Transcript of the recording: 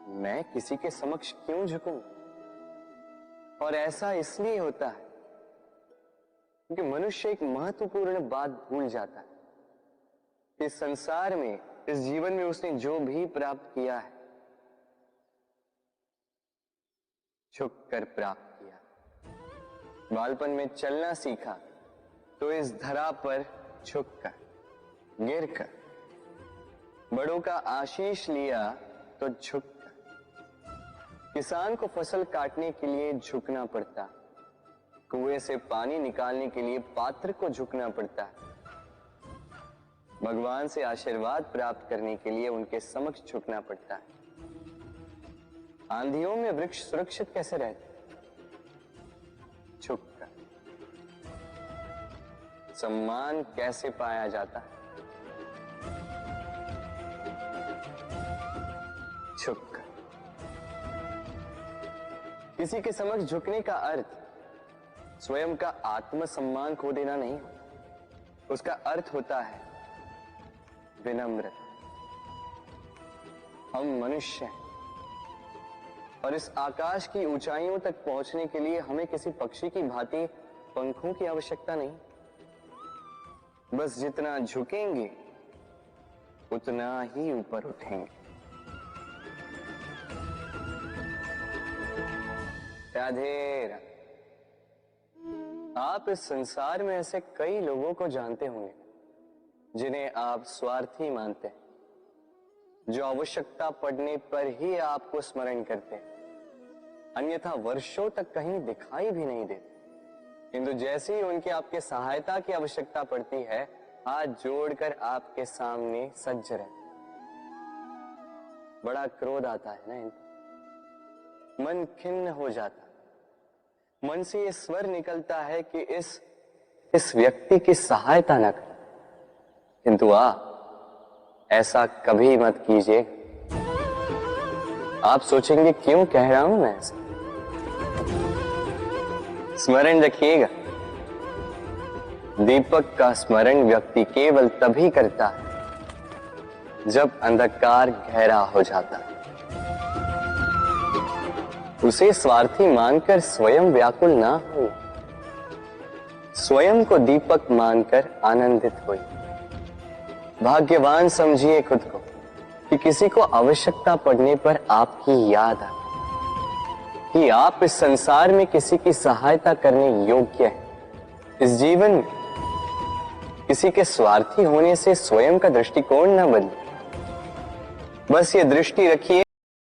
मैं किसी के समक्ष क्यों झुकूं? और ऐसा इसलिए होता है क्योंकि मनुष्य एक महत्वपूर्ण बात भूल जाता है कि इस संसार में, इस जीवन में उसने जो भी प्राप्त किया है, झुक कर प्राप्त किया। बालपन में चलना सीखा तो इस धरा पर झुककर, गिरकर। बड़ों का आशीष लिया तो झुककर। किसान को फसल काटने के लिए झुकना पड़ता, कुएं से पानी निकालने के लिए पात्र को झुकना पड़ता है। भगवान से आशीर्वाद प्राप्त करने के लिए उनके समक्ष झुकना पड़ता है। आंधियों में वृक्ष सुरक्षित कैसे रहते? झुककर। सम्मान कैसे पाया जाता है? झुककर। किसी के समक्ष झुकने का अर्थ स्वयं का आत्मसम्मान खो देना नहीं, उसका अर्थ होता है विनम्रता। हम मनुष्य हैं और इस आकाश की ऊंचाइयों तक पहुंचने के लिए हमें किसी पक्षी की भांति पंखों की आवश्यकता नहीं। बस जितना झुकेंगे उतना ही ऊपर उठेंगे। राधे राधे। आप इस संसार में ऐसे कई लोगों को जानते होंगे जिन्हें आप स्वार्थी मानते हैं, जो आवश्यकता पड़ने पर ही आपको स्मरण करते हैं, अन्यथा वर्षों तक कहीं दिखाई भी नहीं देते। किंतु जैसे ही उनकी आपके सहायता की आवश्यकता पड़ती है, हाथ जोड़कर आपके सामने सज्ज रहते। बड़ा क्रोध आता है ना इनको, मन खिन्न हो जाता, मन से ये स्वर निकलता है कि इस व्यक्ति की सहायता न कर। किंतु ऐसा कभी मत कीजिए। आप सोचेंगे क्यों कह रहा हूं मैं ऐसा? स्मरण रखिएगा, दीपक का स्मरण व्यक्ति केवल तभी करता है जब अंधकार गहरा हो जाता है। उसे स्वार्थी मानकर स्वयं व्याकुल ना हो, स्वयं को दीपक मानकर आनंदित होइए। भाग्यवान समझिए खुद को कि किसी को आवश्यकता पड़ने पर आपकी याद आए, कि आप इस संसार में किसी की सहायता करने योग्य हैं। इस जीवन में किसी के स्वार्थी होने से स्वयं का दृष्टिकोण न बदले। बस ये दृष्टि रखिए